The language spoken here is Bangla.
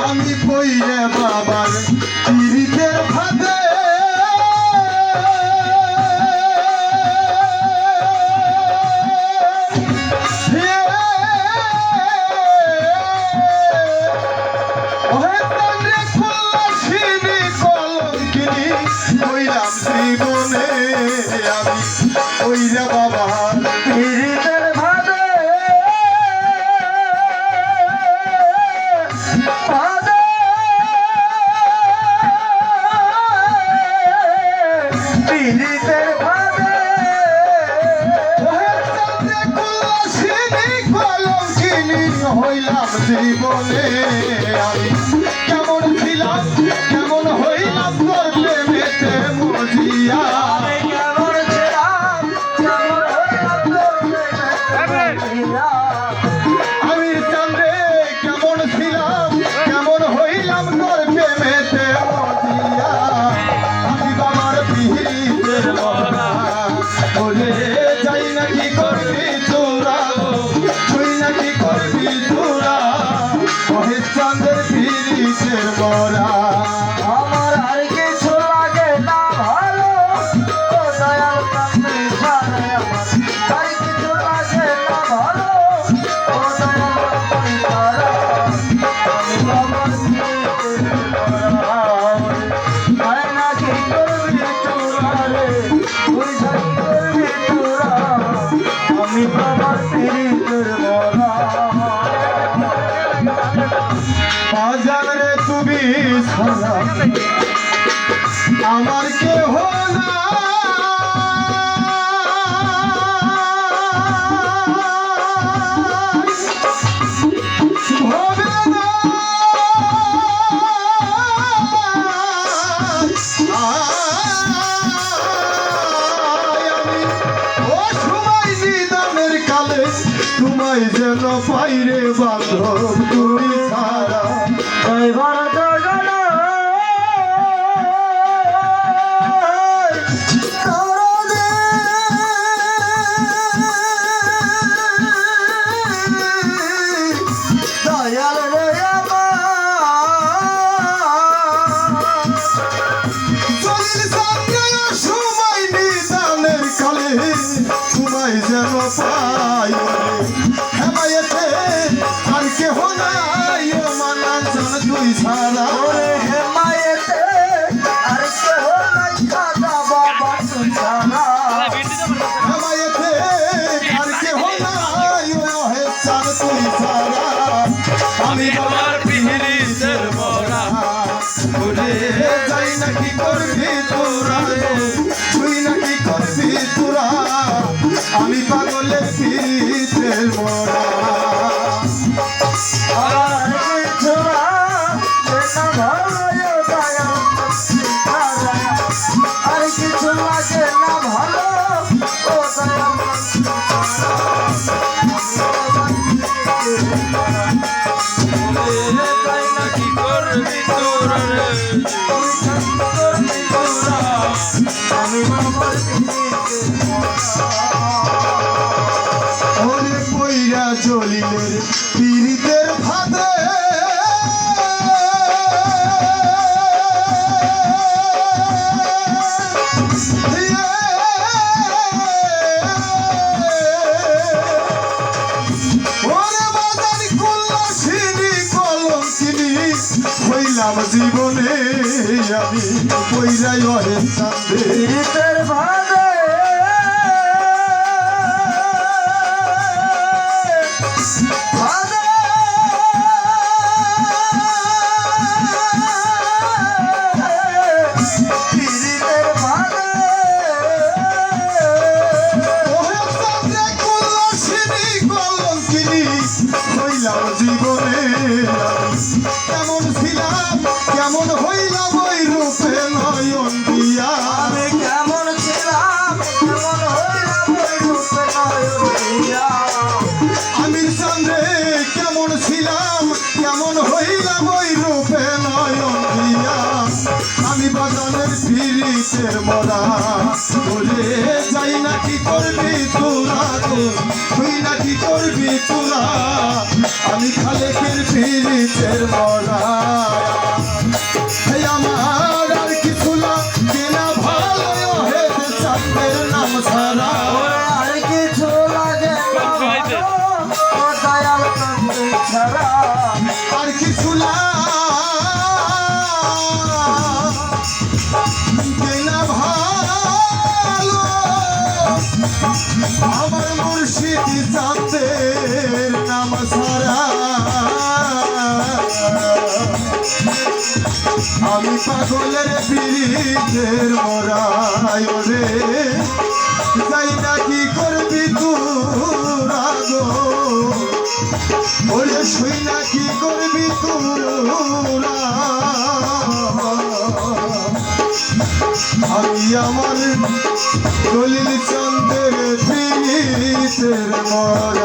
আমি পইরে বাবার পিরিতের ভাদে জীবনে আমি পইরে বাবার পিরিতের ভাদে পিরিতের ভাদে হইলাম জীবনে আমি কেমন ছিলাম কেমন হইলাম তোর প্রেমেতে মজিয়া আমি চাঁদে কেমন ছিলাম কেমন হইলাম তোর প্রেমেতে মজিয়া আমি বাবার পিরিতের মরা বলে যাই না কি করবি তোরা তুই না কি করবি তোরা ওহে চাঁদের পিরিতের মরা আমার আর কিছু লাগে না ভালো ও দয়াল কান্দি ছাড়ে আমার আর কিছু লাগে না ভালো ও দয়াল কান্দি ছাড়া আমি বাবার পিরিতের মরা আয় না কি করবি তোরা রে তুই যাই করবি তোরা আমি বাবার পিরিতের মরা বাজার রে তুমি ছাড়া আমার কেহ না হবে না আমি ও সময় নিদানের কালে তোমায় যেন পাইরে বান্ধব তুমি ছাড়া এবার জগনা দয়াল রে চলির সামনে সময় নিদানের কালে তোমায় যেন পাই হেমায়েতে আর কেহ নাই ও মানা জান তুই ছাড়া ওরে হেমায়েতে আর কেহ নাই খাজা বাবা তুই ছাড়া হেমায়েতে আর কেহ নাই ও হে জান তুই ছাড়া আমি বাবার পিরিতের মরা বলে যাই নাকি করবি তোরা তুই নাকি করবি তোরা আমি পাগলের পিরিতের মরা আর কিছু লাগে না ভালো ও দয়াল কান্দি ছাড়া আর কিছু লাগে না ভালো ও দয়াল কান্দি ওরে কইরা চলিলের পিরিতের ভাদে ওরে বাজার কল্যাণী কলঙ্কিনী হইলাম জীবনে আমি কইরাই ওরে চাঁদে পিরিতের ভাদে ভাদে পিরিতের ভাদে ওহে চাঁদে কল্যাণী কলঙ্কিনী হইলাম জীবনে কেমন ছিলাম কেমন হইলাম ওই রূপে নয়ন দিয়া আমি কেমন ছিলাম কেমন হইলাম ওই রূপে নয়ন দিয়া আমির চন্দ্রে কেমন ছিলাম কেমন হইলাম ওই রূপে নয় পিরিতের মরা বলে যাই না কি করবি তোরা গো তুই না কি করবি তোরা আমি খালেকের পিরিতের মরা আমার আর কিছু লাগে না ভালো হে চাঁদের নাম সারা ওরে আর কিছু লাগে না ভালো, ও দয়াল তুমি ছাড়া। আর কিছু লাগে না ভালো আমার মুর্শিদ চাঁদের নাম সারা আমি পাগলের পিরিতের মরায় রে যাই না কি করবি তোরা গো ওরে শুই না কি করবি তোরা আমি আমার দলিল চন্দ্রের পিরিতের মরা